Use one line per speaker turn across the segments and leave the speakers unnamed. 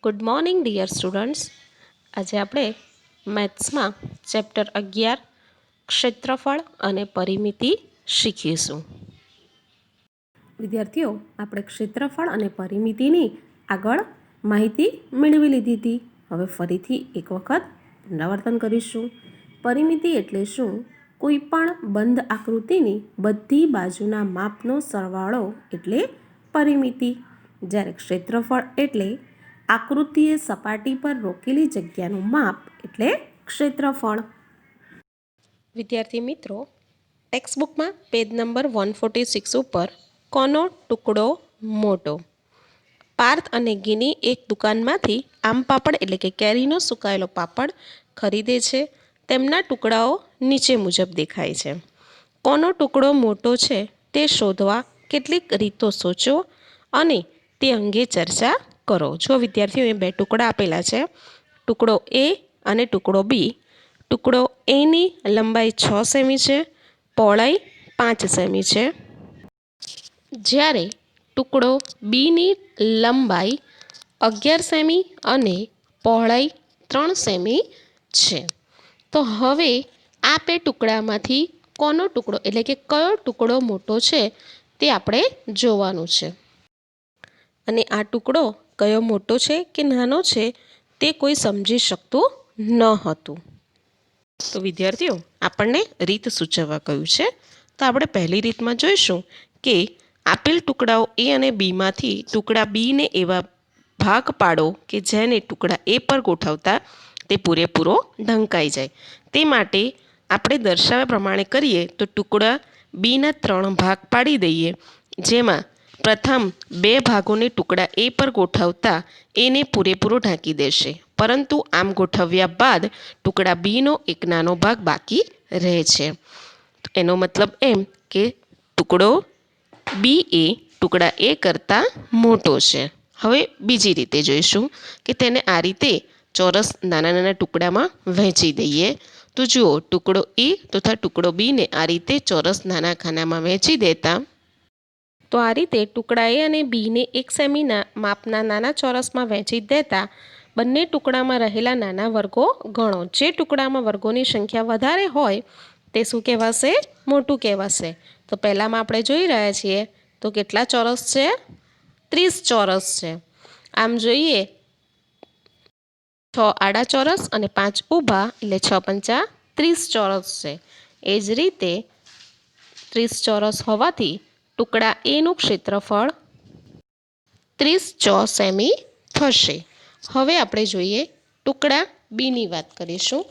Good morning dear students. આજે આપણે મેથ્સમાં chapter 11 ક્ષેત્રફળ અને પરિમિતિ શીખીશું. વિદ્યાર્થીઓ, આપણે ક્ષેત્રફળ અને પરિમિતિની આગળ માહિતી મેળવી લીધી હતી. હવે ફરીથી એક વખત પુનરાવર્તન કરીશું. પરિમિતિ એટલે શું? કોઈ પણ બંધ આકૃતિની બધી બાજુના માપનો સરવાળો એટલે પરિમિતિ. જ્યારે ક્ષેત્રફળ એટલે આકૃતિએ સપાટી પર રોકેલી જગ્યાનું માપ એટલે ક્ષેત્રફળ. વિદ્યાર્થી મિત્રો, ટેક્સ્ટબુકમાં પેજ નંબર 146 ઉપર કોનો ટુકડો મોટો? પાર્થ અને ગિની એક દુકાનમાંથી આમ પાપડ એટલે કે કેરીનો સુકાયેલો પાપડ ખરીદે છે. તેમના ટુકડાઓ નીચે મુજબ દેખાય છે. કોનો ટુકડો મોટો છે તે શોધવા કેટલીક રીતો સોચો અને તે અંગે ચર્ચા કરો. જો વિદ્યાર્થીઓ, એ બે ટુકડા આપેલા છે, ટુકડો એ અને ટુકડો બી. ટુકડો એની લંબાઈ 6 સેમી છે, પહોળાઈ 5 સેમી છે, જ્યારે ટુકડો બીની લંબાઈ 11 સેમી અને પહોળાઈ 3 સેમી છે. તો હવે આ બે ટુકડામાંથી કોનો ટુકડો એટલે કે કયો ટુકડો મોટો છે તે આપણે જોવાનું છે. અને આ ટુકડો કયો મોટો છે કે નાનો છે તે કોઈ સમજી શકતું ન હતું. તો વિદ્યાર્થીઓ, આપણને રીત સૂચવવા કહ્યું છે. તો આપણે પહેલી રીતમાં જોઈશું કે આપેલ ટુકડાઓ એ અને બીમાંથી ટુકડા બીને એવા ભાગ પાડો કે જેને ટુકડા એ પર ગોઠવતા તે પૂરેપૂરો ઢંકાઈ જાય. તે માટે આપણે દર્શાવ્યા પ્રમાણે કરીએ તો ટુકડા બીના 3 ભાગ પાડી દઈએ, જેમાં પ્રથમ 2 ભાગોને ટુકડા એ પર ગોઠવતા એને પૂરેપૂરો ઢાંકી દેશે, પરંતુ આમ ગોઠવ્યા બાદ ટુકડા બીનો એક નાનો ભાગ બાકી રહે છે. એનો મતલબ એમ કે ટુકડો બી એ ટુકડા એ કરતાં મોટો છે. હવે બીજી રીતે જોઈશું કે તેને આ રીતે ચોરસ નાના નાના ટુકડામાં વહેંચી દઈએ. તો જુઓ, ટુકડો એ તથા ટુકડો બીને આ રીતે ચોરસ નાના ખાનામાં વહેંચી દેતા, તો આ રીતે ટુકડા એ અને બીને 1 સેમીના માપના નાના ચોરસમાં વહેંચી દેતા બંને ટુકડામાં રહેલા નાના વર્ગો ગણો. જે ટુકડામાં વર્ગોની સંખ્યા વધારે હોય તે શું કહેવાશે? મોટું કહેવાશે. તો પહેલામાં આપણે જોઈ રહ્યા છીએ તો કેટલા ચોરસ છે? 30 ચોરસ છે. આમ જોઈએ 6 આડા ચોરસ અને 5 ઊભા એટલે 6 પંચા 30 ચોરસ છે. એ જ રીતે 30 ચોરસ હોવાથી ટુકડા એનું ક્ષેત્રફળ 30 સેમી થશે. હવે આપણે જોઈએ ટુકડા બીની વાત કરીશું.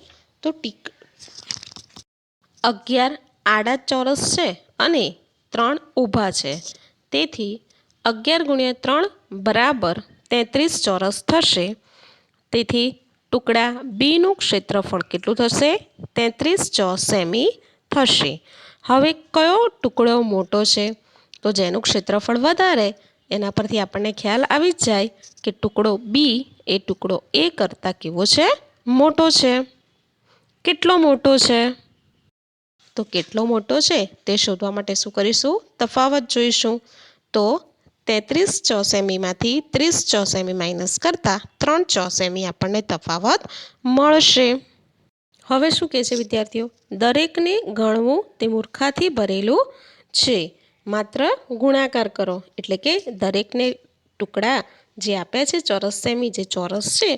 તો 11 આડા ચોરસ છે અને 3 ઊભા છે. તેથી 11 × 3 બરાબર 33 ચોરસ થશે. તેથી ટુકડા બીનું ક્ષેત્રફળ કેટલું થશે? 33 સેમી થશે. હવે કયો ટુકડો મોટો છે? તો જેનું ક્ષેત્રફળ વધારે એના પરથી આપણને ખ્યાલ આવી જ જાય કે ટુકડો બી એ ટુકડો એ કરતાં કેવો છે? મોટો છે. કેટલો મોટો છે? તો કેટલો મોટો છે તે શોધવા માટે શું કરીશું? તફાવત જોઈશું. તો 33 સેમીમાંથી 30 સેમી માઇનસ કરતાં 3 સેમી આપણને તફાવત મળશે. હવે શું કહે છે વિદ્યાર્થીઓ? દરેકને ગણવું તે મૂર્ખાથી ભરેલું છે, માત્ર ગુણાકાર કરો. એટલે કે દરેકને ટુકડા જે આપ્યા છે ચોરસ સેમી, જે ચોરસ છે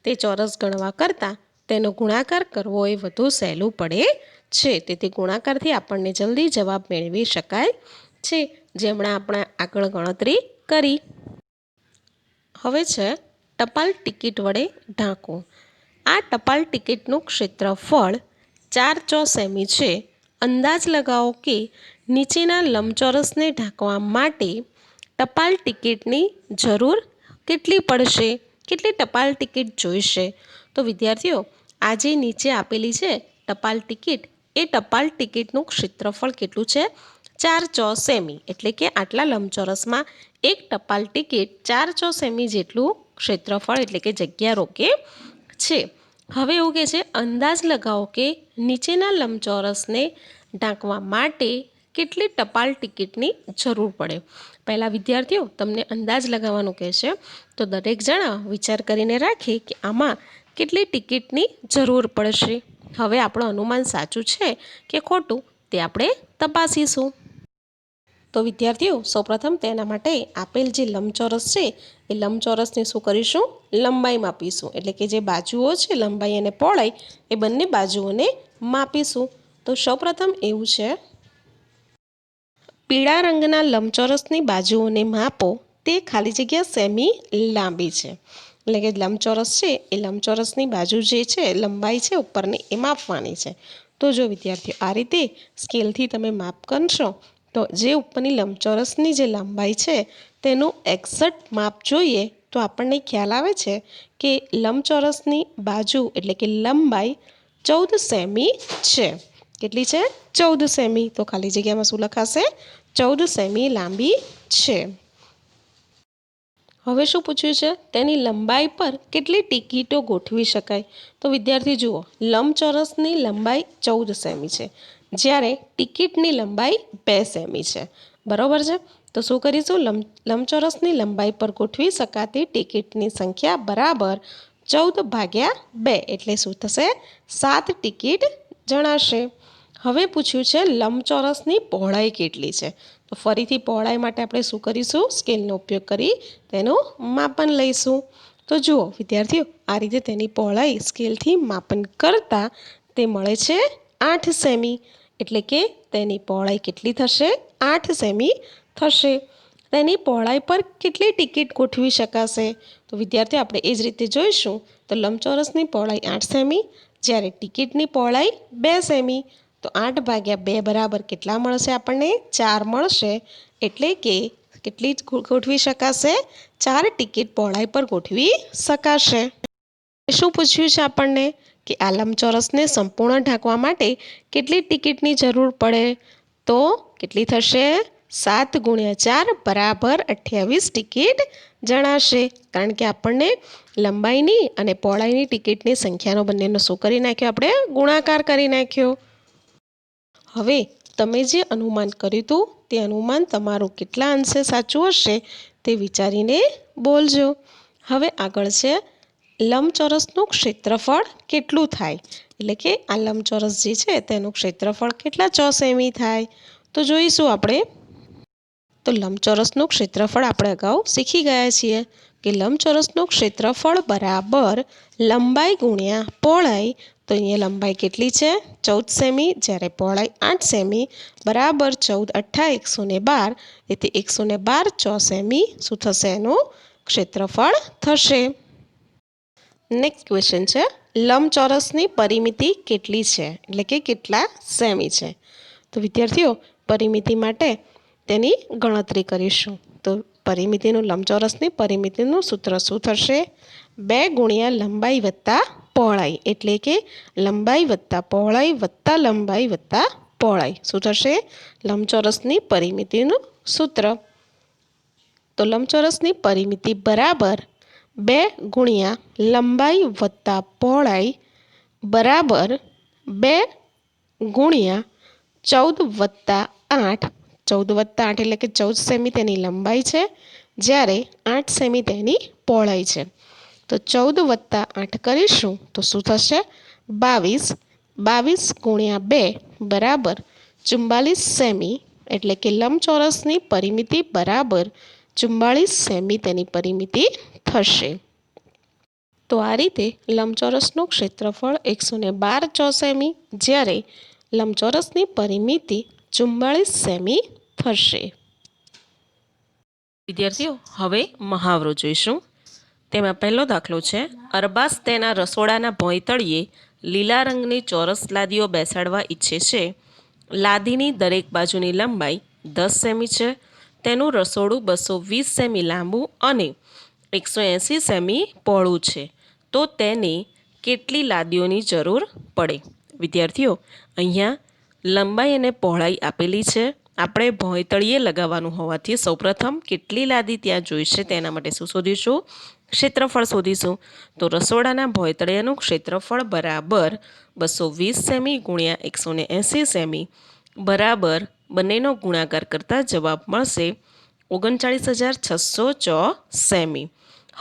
તે ચોરસ ગણવા કરતાં તેનો ગુણાકાર કરવો એ વધુ સહેલું પડે છે. તેથી ગુણાકારથી આપણને જલ્દી જવાબ મેળવી શકાય છે, જેમણે આપણે આગળ ગણતરી કરી. હવે છે ટપાલ ટિકિટ વડે ઢાંકવું. આ ટપાલ ટિકિટનું ક્ષેત્રફળ 4 સેમી છે. અંદાજ લગાવો કે નીચેના લંબચોરસને ઢાંકવા માટે ટપાલ ટિકિટની જરૂર કેટલી પડશે? કેટલી ટપાલ ટિકિટ જોઈશે? તો વિદ્યાર્થીઓ, આ જે નીચે આપેલી છે ટપાલ ટિકિટ, એ ટપાલ ટિકિટનું ક્ષેત્રફળ કેટલું છે? 4 સેમી. એટલે કે આટલા લંબચોરસમાં એક ટપાલ ટિકિટ 4 સેમી જેટલું ક્ષેત્રફળ એટલે કે જગ્યા રોકે છે. હવે એવું કહે છે અંદાજ લગાવો કે નીચેના લંબચોરસને ઢાંકવા માટે કેટલી ટપાલ ટિકિટની જરૂર પડે? પહેલાં વિદ્યાર્થીઓ તમને અંદાજ લગાવવાનું કહેશે, તો દરેક જણા વિચાર કરીને રાખે કે આમાં કેટલી ટિકિટની જરૂર પડશે. હવે આપણું અનુમાન સાચું છે કે ખોટું તે આપણે તપાસીશું. તો વિદ્યાર્થીઓ સૌપ્રથમ તેના માટે આપેલ જે લંબચોરસ છે એ લંબચોરસને શું કરીશું? લંબાઈ માપીશું. એટલે કે જે બાજુઓ છે લંબાઈ અને પહોળાઈ એ બંને બાજુઓને માપીશું. તો સૌપ્રથમ એવું છે, પીળા રંગના લંબચોરસની બાજુઓને માપો, તે ખાલી જગ્યા સેમી લાંબી છે. એટલે કે લંબચોરસ છે એ લંબચોરસની બાજુ જે છે લંબાઈ છે ઉપરની એ માપવાની છે. તો જો વિદ્યાર્થીઓ આ રીતે સ્કેલથી તમે માપ કરશો તો જે ઉપરની લંબચોરસની જે લંબાઈ છે તેનું એક્ઝેક્ટ માપ જોઈએ તો આપણને ખ્યાલ આવે છે કે લંબચોરસની બાજુ એટલે કે લંબાઈ 14 સેમી છે. કેટલી છે? 14 સેમી. તો ખાલી જગ્યામાં શું લખાશે? 14 સેમી લાંબી છે. હવે શું પૂછ્યું છે? તેની લંબાઈ પર કેટલી ટિકિટો ગોઠવી શકાય? તો વિદ્યાર્થી જુઓ, લંબચોરસની લંબાઈ 14 સેમી છે, જ્યારે ટિકિટની લંબાઈ 2 સેમી છે. બરાબર છે? તો શું કરીશું? લંબચોરસની લંબાઈ પર ગોઠવી શકાતી ટિકિટની સંખ્યા બરાબર 14/2. એટલે શું થશે? 7 ટિકિટ જણાશે. હવે પૂછ્યું છે લંબચોરસની પહોળાઈ કેટલી છે? તો ફરીથી પહોળાઈ માટે આપણે શું કરીશું? સ્કેલનો ઉપયોગ કરી તેનું માપન લઈશું. તો જુઓ વિદ્યાર્થીઓ, આ રીતે તેની પહોળાઈ સ્કેલથી માપન કરતાં તે મળે છે 8 સેમી. એટલે કે તેની પહોળાઈ કેટલી થશે? 8 સેમી થશે. તેની પહોળાઈ પર કેટલી ટિકિટ ગોઠવી શકાશે? તો વિદ્યાર્થીઓ આપણે એ જ રીતે જોઈશું. તો લંબચોરસની પહોળાઈ 8 સેમી, જ્યારે ટિકિટની પહોળાઈ 2 સેમી. તો 8/2 બરાબર કેટલા મળશે આપણને? 4 મળશે. એટલે કે કેટલી ગોઠવી શકાશે? 4 ટિકિટ પહોળાઈ પર ગોઠવી શકાશે. શું પૂછ્યું છે આપણને? કે આ લંબચોરસને સંપૂર્ણ ઢાંકવા માટે કેટલી ટિકિટની જરૂર પડે? તો કેટલી થશે? 7 × 4 બરાબર 28 ટિકિટ જણાશે. કારણ કે આપણને લંબાઈની અને પહોળાઈની ટિકિટની સંખ્યાનો બંનેનો શું કરી નાખ્યો? આપણે ગુણાકાર કરી નાખ્યો. હવે તમે જે અનુમાન કર્યું હતું તે અનુમાન તમારું કેટલા અંશે સાચું હશે તે વિચારીને બોલજો. હવે આગળ છે લંબચોરસનું ક્ષેત્રફળ કેટલું થાય? એટલે કે આ લંબચોરસ જે છે તેનું ક્ષેત્રફળ કેટલા ચોરસ સેમી થાય? તો જોઈશું આપણે. તો લંબચોરસનું ક્ષેત્રફળ આપણે અગાઉ શીખી ગયા છીએ કે લંબચોરસનું ક્ષેત્રફળ બરાબર લંબાઈ ગુણ્યા પહોળાઈ. તો અહીંયા લંબાઈ કેટલી છે? 14 સેમી, જ્યારે પહોળાઈ 8 સેમી બરાબર 14 × 8 112. તેથી 112 ચોરસ સેમી શું થશે? એનું ક્ષેત્રફળ થશે. નેક્સ્ટ ક્વેશ્ચન છે, લંબચોરસની પરિમિતિ કેટલી છે? એટલે કે કેટલા સેમી છે? તો વિદ્યાર્થીઓ પરિમિતિ માટે તેની ગણતરી કરીશું. તો પરિમિતિનું લંબચોરસની પરિમિતિનું સૂત્ર શું થશે? 2 × લંબાઈ વત્તા પહોળાઈ. એટલે કે લંબાઈ વત્તા પહોળાઈ વત્તા લંબાઈ વત્તા પહોળાઈ શું થશે? લંબચોરસની પરિમિતિનું સૂત્ર. તો લંબચોરસની પરિમિતિ બરાબર 2 × લંબાઈ વત્તા પહોળાઈ બરાબર 2 × 14 + 8. 14 + 8 એટલે કે 14 સેમી તેની લંબાઈ છે, જ્યારે 8 સેમી તેની પહોળાઈ છે. તો 14 + 8 કરીશું તો શું થશે? 22. 22 × 2 બરાબર 44 સેમી. એટલે કે લંબચોરસની પરિમિતિ બરાબર 44 સેમી તેની પરિમિતિ થશે. તો આ રીતે લંબચોરસનું ક્ષેત્રફળ 112 ચોરસ સેમી, જ્યારે લંબચોરસની પરિમિતિ 44 સેમી થશે. વિદ્યાર્થીઓ હવે મહાવરો જોઈશું. તેમાં પહેલો દાખલો છે, અરબાઝ તેના રસોડાના ભોંયતળિયે લીલા રંગની ચોરસ લાદીઓ બેસાડવા ઈચ્છે છે. લાદીની દરેક બાજુની લંબાઈ 10 સેમી છે. તેનું રસોડું 220 સેમી લાંબુ અને 180 સેમી પહોળું છે. તો તેને કેટલી લાદીઓની જરૂર પડે? વિદ્યાર્થીઓ અહીંયા લંબાઈ અને પહોળાઈ આપેલી છે. આપણે ભોંયતળિયે લગાવવાનું હોવાથી સૌપ્રથમ કેટલી લાદી ત્યાં જોઈશે તેના માટે શું શોધીશું? ક્ષેત્રફળ શોધીશું. તો રસોડાના ભોંયતળિયાનું ક્ષેત્રફળ બરાબર 220 સેમી × 180 સેમી
બરાબર બંનેનો ગુણાકાર કરતાં જવાબ મળશે 39,604 સેમી.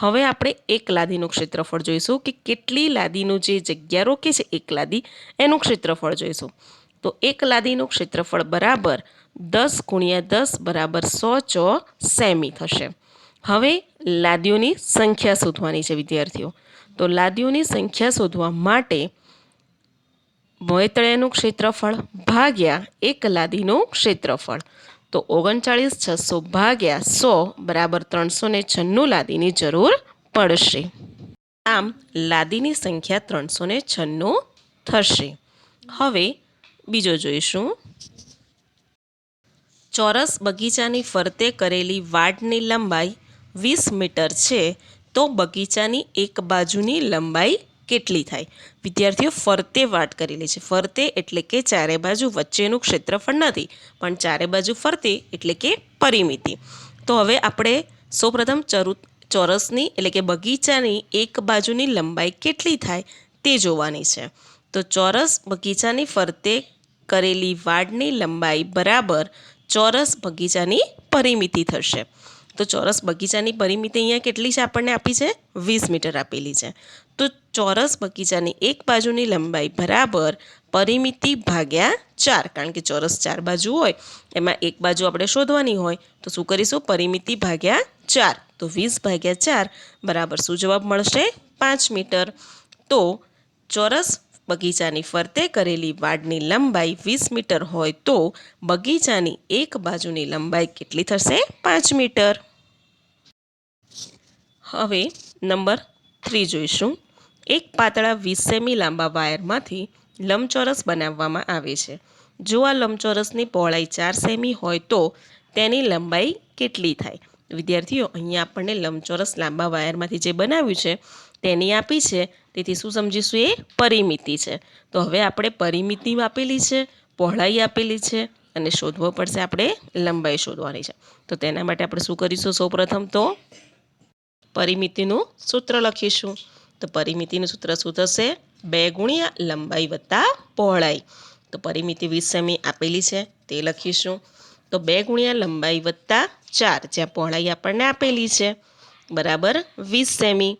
હવે આપણે એક લાદીનું ક્ષેત્રફળ જોઈશું કે કેટલી લાદીનું જે જગ્યા રોકે છે એક લાદી એનું ક્ષેત્રફળ જોઈશું. તો એક લાદીનું ક્ષેત્રફળ બરાબર 10 × 10 બરાબર 100 સેમી થશે. હવે લાદીઓની સંખ્યા શોધવાની છે વિદ્યાર્થીઓ. તો લાદીઓની સંખ્યા શોધવા માટે મોયતળિયાનું ક્ષેત્રફળ ભાગ્યા એક લાદીનું ક્ષેત્રફળ. તો 39,600 ભાગ્યા 100 બરાબર 396 લાદીની જરૂર પડશે. આમ લાદીની સંખ્યા 396 થશે. હવે બીજો જોઈશું. ચોરસ બગીચાની ફરતે કરેલી વાડની લંબાઈ 20 મીટર છે તો બગીચાની એક બાજુની લંબાઈ કેટલી થાય? વિદ્યાર્થીઓ ફરતે વાડ કરેલી છે. ફરતે એટલે કે ચારે બાજુ વચ્ચેનું ક્ષેત્રફળ નથી, પણ ચારે બાજુ ફરતે એટલે કે પરિમિતિ. તો હવે આપણે સૌપ્રથમ ચોરસની એટલે કે બગીચાની એક બાજુની લંબાઈ કેટલી થાય તે જોવાની છે. તો ચોરસ બગીચાની ફરતે કરેલી વાડની લંબાઈ બરાબર ચોરસ બગીચાની પરિમિતિ થશે. તો ચોરસ બગીચાની પરિમિતિ અહીંયા કેટલી છે આપણને આપી છે? 20 મીટર આપેલી છે. તો ચોરસ બગીચાની એક બાજુની લંબાઈ બરાબર પરિમિતિ ભાગ્યા 4, કારણ કે ચોરસ 4 બાજુ હોય એમાં એક બાજુ આપણે શોધવાની હોય તો શું કરીશું? પરિમિતિ ભાગ્યા 4. તો 20 ભાગ્યા 4 બરાબર શું જવાબ મળશે? 5 મીટર. તો ચોરસ બગીચાની ફરતે કરેલી વાડની લંબાઈ 20 મીટર હોય તો બગીચાની એક બાજુની લંબાઈ કેટલી થશે? 5 મીટર. હવે નંબર 3 જોઈશું. એક પાતળા 20 સેમી લાંબા વાયરમાંથી લંબચોરસ બનાવવામાં આવે છે. જો આ લંબચોરસની પહોળાઈ 4 સેમી હોય તો તેની લંબાઈ કેટલી થાય? વિદ્યાર્થીઓ અહીંયા આપણને લંબચોરસ લાંબા વાયરમાંથી જે બનાવ્યું છે તેની આપી છે, તેથી શું સમજીશું? એ પરિમિતિ છે. તો હવે આપણે પરિમિતિ આપેલી છે, પહોળાઈ આપેલી છે અને શોધવો પડશે, આપણે લંબાઈ શોધવાની છે. તો તેના માટે આપણે શું કરીશું? સૌપ્રથમ તો પરિમિતિનું સૂત્ર લખીશું. તો પરિમિતિનું સૂત્ર શું થશે? 2 × લંબાઈ વત્તા પહોળાઈ. તો પરિમિતિ 20 સેમી આપેલી છે તે લખીશું. તો 2 × લંબાઈ વત્તા 4, જ્યાં પહોળાઈ આપણને આપેલી છે બરાબર 20 સેમી.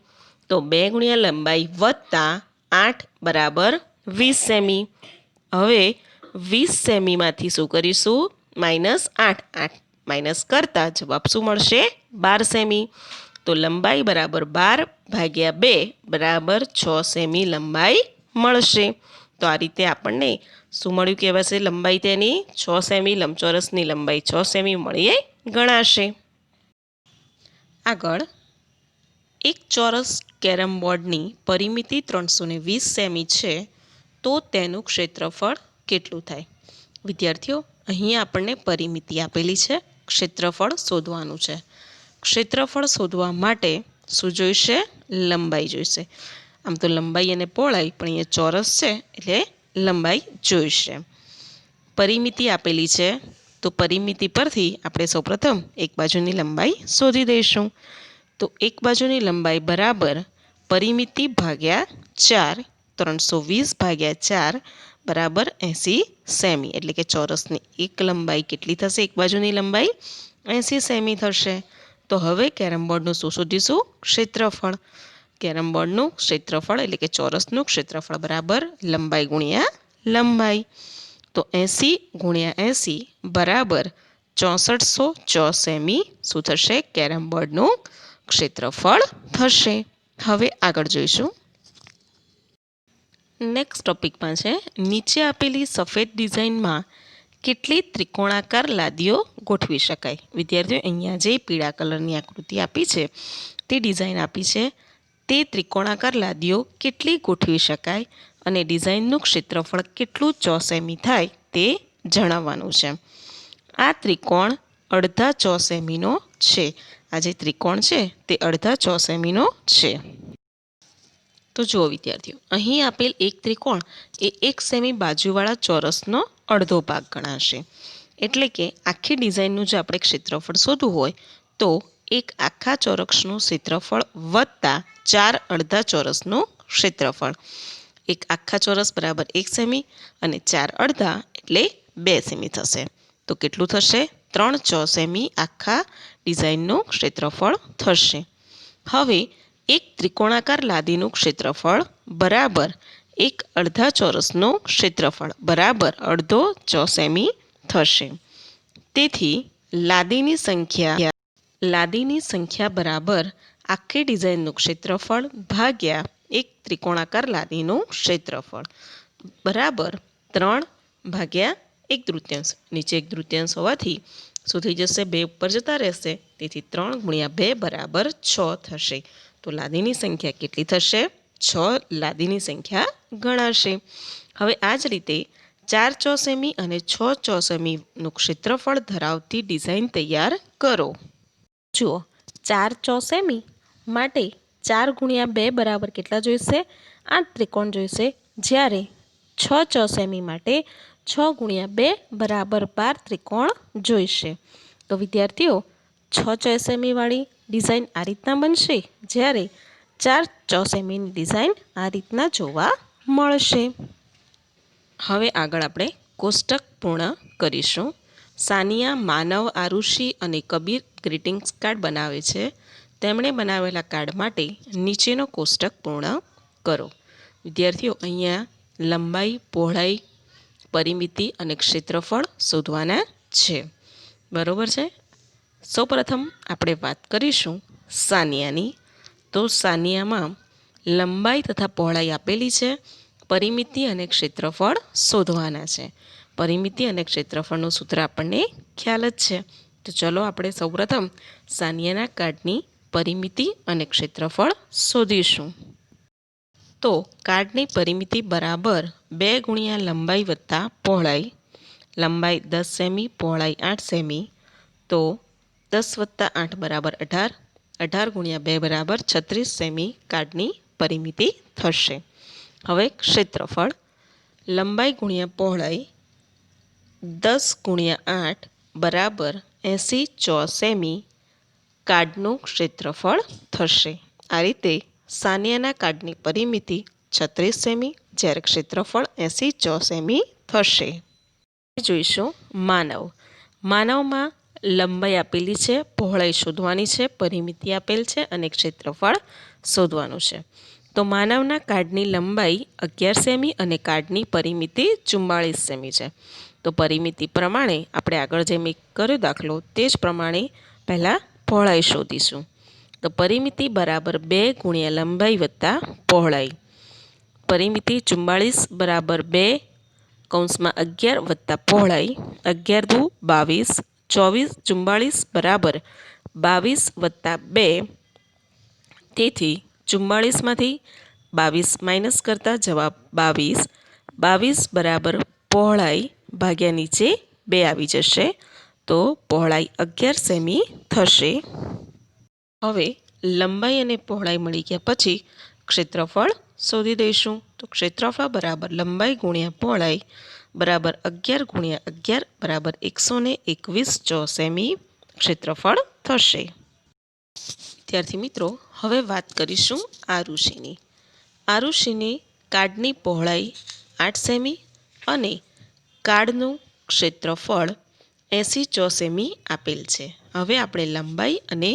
તો 2 × લંબાઈ વત્તા 8 બરાબર 20 સેમી. હવે 20 સેમીમાંથી શું કરીશું? -8. 8 માઇનસ કરતા જવાબ શું મળશે? 12 સેમી. તો લંબાઈ બરાબર 12 ભાગ્યા 2 બરાબર 6 સેમી લંબાઈ મળશે. તો આ રીતે આપણને શું મળ્યું કહેવાશે? લંબાઈ તેની 6 સેમી, લંબચોરસની લંબાઈ 6 સેમી મળીએ ગણાશે. આગળ એક ચોરસ કેરમ બોર્ડની પરિમિતિ 320 સેમી છે તો તેનું ક્ષેત્રફળ કેટલું થાય? વિદ્યાર્થીઓ અહીંયા આપણને પરિમિતિ આપેલી છે, ક્ષેત્રફળ શોધવાનું છે. ક્ષેત્રફળ શોધવા માટે શું જોઈશે? લંબાઈ જોઈશે. આમ તો લંબાઈ અને પહોળાઈ, પણ અહીંયા ચોરસ છે એટલે લંબાઈ જોઈશે. પરિમિતિ આપેલી છે તો પરિમિતિ પરથી આપણે સૌપ્રથમ એક બાજુની લંબાઈ શોધી દઈશું. તો એક બાજુની લંબાઈ બરાબર પરિમિતિ ભાગ્યા 4, 320 ભાગ્યા 4 બરાબર 80 સેમી. એટલે કે ચોરસની એક લંબાઈ કેટલી થશે? એક બાજુની લંબાઈ 80 સેમી થશે. તો હવે કેરમ બોર્ડનું શું શોધીશું? ક્ષેત્રફળ. કેરમ બોર્ડનું ક્ષેત્રફળ એટલે કે ચોરસનું ક્ષેત્રફળ બરાબર લંબાઈ ગુણ્યા લંબાઈ. તો 80 × 80 બરાબર 6404 સેમી શું થશે? કેરમ બોર્ડનું ક્ષેત્રફળ થશે. હવે આગળ જોઈશું. નેક્સ્ટ ટોપિકમાં છે નીચે આપેલી સફેદ ડિઝાઇનમાં કેટલી ત્રિકોણાકાર લાદીઓ ગોઠવી શકાય? વિદ્યાર્થીઓ અહીંયા જે પીળા કલરની આકૃતિ આપી છે તે ડિઝાઇન આપી છે, તે ત્રિકોણાકાર લાદીઓ કેટલી ગોઠવી શકાય અને ડિઝાઇનનું ક્ષેત્રફળ કેટલું 6 સેમી થાય તે જણાવવાનું છે. આ ત્રિકોણ અડધા 6 સેમીનો છે. આ જે ત્રિકોણ છે તે અડધા 6 સેમીનો છે. તો જુઓ વિદ્યાર્થીઓ, અહીં આપેલ એક ત્રિકોણ એ 1 સેમી બાજુવાળા ચોરસનો અડધો ભાગ ગણાશે. એટલે કે આખી ડિઝાઇનનું જો આપણે ક્ષેત્રફળ શોધવું હોય તો એક આખા ચોરસનું ક્ષેત્રફળ વત્તા 4 અડધા ચોરસનું ક્ષેત્રફળ. એક આખા ચોરસ બરાબર 1 સેમી અને 4 અડધા એટલે 2 સેમી થશે. તો કેટલું થશે? 3 સેમી આખા ડિઝાઇનનું ક્ષેત્રફળ થશે. હવે એક ત્રિકોણાકાર લાદીનું ક્ષેત્રફળ બરાબર એક અડધા ચોરસનું ક્ષેત્રફળ બરાબર અડધો સેમી થશે. તેથી લાદીની સંખ્યા બરાબર આખી ડિઝાઇનનું ક્ષેત્રફળ ભાગ્યા એક ત્રિકોણાકાર લાદીનું ક્ષેત્રફળ બરાબર 3/1/3. નીચે 1/3 હોવાથી શું થઈ જશે? 2 ઉપર જતા રહેશે. તેથી 3 × 2 બરાબર 6 થશે. તો લાદીની સંખ્યા કેટલી થશે? 6 લાદીની સંખ્યા ગણાશે. હવે આ જ રીતે 4 સેમી અને 6 સેમીનું ક્ષેત્રફળ ધરાવતી ડિઝાઇન તૈયાર કરો. જુઓ, 4 સેમી માટે 4 × 2 બરાબર કેટલા જોઈશે? 8 ત્રિકોણ જોઈશે. જ્યારે 6 સેમી માટે 6 × 2 બરાબર 12 ત્રિકોણ જોઈશે. તો વિદ્યાર્થીઓ 6 સેમીવાળી ડિઝાઇન આ રીતના બનશે, જ્યારે 4 સેમીની ડિઝાઇન આ રીતના જોવા મળશે. હવે આગળ આપણે કોષ્ટક પૂર્ણ કરીશું. સાનિયા, માનવ, આરુષિ અને કબીર ગ્રીટિંગ્સ કાર્ડ બનાવે છે. તેમણે બનાવેલા કાર્ડ માટે નીચેનો કોષ્ટક પૂર્ણ કરો. વિદ્યાર્થીઓ અહીંયા લંબાઈ, પહોળાઈ, પરિમિતિ અને ક્ષેત્રફળ શોધવાના છે. બરોબર છે. સૌપ્રથમ આપણે વાત કરીશું સાનિયાની. તો સાનિયામાં લંબાઈ તથા પહોળાઈ આપેલી છે. પરિમિતિ અને ક્ષેત્રફળ શોધવાના છે. પરિમિતિ અને ક્ષેત્રફળનું સૂત્ર આપણને ખ્યાલ જ છે. તો ચલો આપણે સૌપ્રથમ સાનિયાના કાર્ડની પરિમિતિ અને ક્ષેત્રફળ શોધીશું. તો કાર્ડની પરિમિતિ બરાબર 2 × લંબાઈ વત્તા પહોળાઈ. લંબાઈ 10 સેમી, પહોળાઈ 8 સેમી. તો 10 + 8 બરાબર 18. 18 × 2 બરાબર 36 સેમી કાર્ડની પરિમિતિ થશે. હવે ક્ષેત્રફળ લંબાઈ × પહોળાઈ 10 × 8 બરાબર 80 સેમી કાર્ડનું ક્ષેત્રફળ થશે. આ રીતે સાનિયાના કાર્ડની પરિમિતિ 36 સેમી, જ્યારે ક્ષેત્રફળ 80 સેમી થશે. જોઈશું માનવ. માનવમાં લંબાઈ આપેલી છે, પહોળાઈ શોધવાની છે, પરિમિતિ આપેલ છે અને ક્ષેત્રફળ શોધવાનું છે. તો માનવના કાર્ડની લંબાઈ 11 સેમી અને કાર્ડની પરિમિતિ 44 સેમી છે. તો પરિમિતિ પ્રમાણે આપણે આગળ જેમ કર્યો દાખલો તે જ પ્રમાણે પહેલાં પહોળાઈ શોધીશું. તો પરિમિતિ બરાબર 2 × લંબાઈ વત્તા પહોળાઈ. પરિમિતિ 44 બરાબર 2 કૌંસમાં 11 વત્તા પહોળાઈ. 11 × 2 22, 44 બરાબર 22 વત્તા 2. તેથી 44માંથી 22 માઇનસ કરતા જવાબ 22. 22 બરાબર પહોળાઈ ભાગ્યા નીચે 2 આવી જશે. તો પહોળાઈ 11 સેમી થશે. હવે લંબાઈ અને પહોળાઈ મળી ગયા પછી ક્ષેત્રફળ શોધી દઈશું. તો ક્ષેત્રફળ બરાબર લંબાઈ × પહોળાઈ બરાબર 11 × 11 બરાબર 121 સેમી ક્ષેત્રફળ થશે. વિદ્યાર્થી મિત્રો, હવે વાત કરીશું આરુષિની. આરુષિની કાર્ડની પહોળાઈ 8 સેમી અને કાર્ડનું ક્ષેત્રફળ 80 સેમી આપેલ છે. હવે આપણે લંબાઈ અને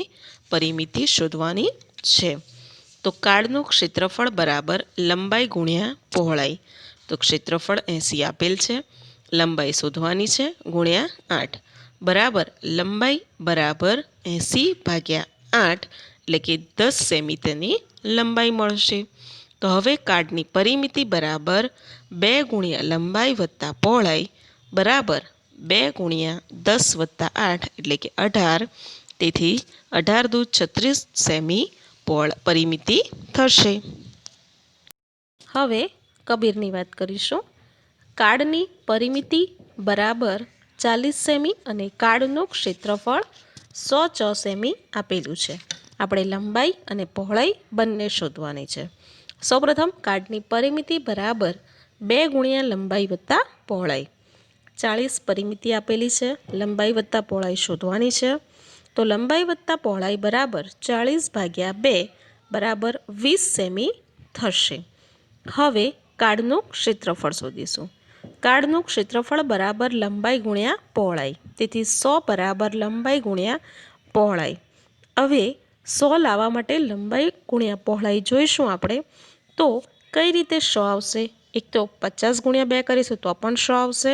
પરિમિતિ શોધવાની છે. તો કાર્ડનું ક્ષેત્રફળ બરાબર લંબાઈ × પહોળાઈ. તો ક્ષેત્રફળ 80 આપેલ છે, લંબાઈ શોધવાની છે ગુણ્યા 8 બરાબર લંબાઈ બરાબર 80/8 એટલે કે 10 સેમી તેની લંબાઈ મળશે. તો હવે કાર્ડની પરિમિતિ બરાબર 2 × લંબાઈ વત્તા પહોળાઈ બરાબર 2 × 10 વત્તા 8 એટલે કે 18. તેથી 18 દૂ 36 સેમી પરિમિતિ થશે. હવે કબીરની વાત કરીશું. કાર્ડની પરિમિતિ બરાબર 40 સેમી અને કાર્ડનું ક્ષેત્રફળ 100 સેમી આપેલું છે. આપણે લંબાઈ અને પહોળાઈ બંને શોધવાની છે. સૌપ્રથમ કાર્ડની પરિમિતિ બરાબર 2 × લંબાઈ વત્તા પહોળાઈ. 40 પરિમિતિ આપેલી છે, લંબાઈ વત્તા પહોળાઈ શોધવાની છે. તો લંબાઈ વત્તા પહોળાઈ બરાબર 40/2 બરાબર 20 સેમી થશે. હવે કાર્ડનું ક્ષેત્રફળ શોધીશું. કાર્ડનું ક્ષેત્રફળ બરાબર લંબાઈ ગુણ્યા પહોળાઈ. તેથી 100 બરાબર લંબાઈ ગુણ્યા પહોળાઈ. હવે 100 લાવવા માટે લંબાઈ ગુણ્યા પહોળાઈ જોઈશું આપણે. તો કઈ રીતે 100 આવશે? એક તો 50 ગુણ્યા 2 કરીશું તો પણ 100 આવશે,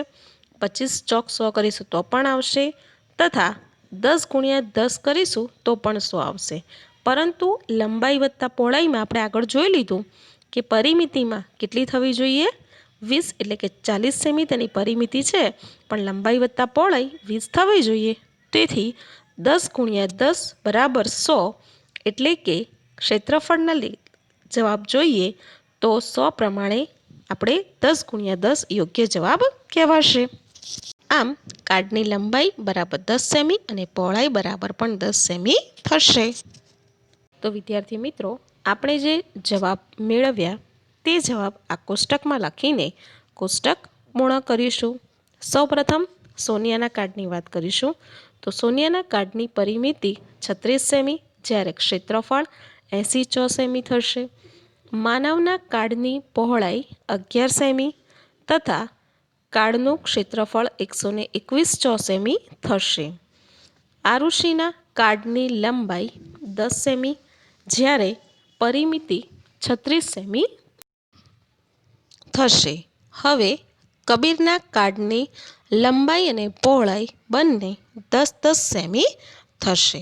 25 ચોક 100 કરીશું તો પણ આવશે, તથા 10 ગુણ્યા 10 કરીશું તો પણ 100 આવશે. પરંતુ લંબાઈ વત્તા પહોળાઈમાં આપણે આગળ જોઈ લીધું કે પરિમિતિમાં કેટલી થવી જોઈએ? 20, એટલે કે 40 સેમી તેની પરિમિતિ છે, પણ લંબાઈ વત્તા પહોળાઈ 20 થવી જોઈએ. તેથી 10 ગુણ્યા 10 બરાબર 100, એટલે કે ક્ષેત્રફળના જવાબ જોઈએ તો 100 પ્રમાણે આપણે 10 ગુણ્યા 10 યોગ્ય જવાબ કહેવાશે. આમ કાર્ડની લંબાઈ બરાબર 10 સેમી અને પહોળાઈ બરાબર પણ 10 સેમી થશે. તો વિદ્યાર્થી મિત્રો, આપણે જે જવાબ મેળવ્યા તે જવાબ આ કોષ્ટકમાં લખીને કોષ્ટક પૂર્ણ કરીશું. સૌપ્રથમ સોનિયાના કાર્ડની વાત કરીશું. તો સોનિયાના કાર્ડની પરિમિતિ 36 સેમી, જ્યારે ક્ષેત્રફળ 80 ચોરસ સેમી થશે. માનવના કાર્ડની પહોળાઈ 11 સેમી તથા કાર્ડનું ક્ષેત્રફળ 121 ચોરસ સેમી થશે. આરુષિના કાર્ડની લંબાઈ 10 સેમી, જ્યારે પરિમિતિ 36 સેમી થશે. હવે કબીરના કાર્ડની લંબાઈ અને પહોળાઈ બંને 10-10 સેમી થશે.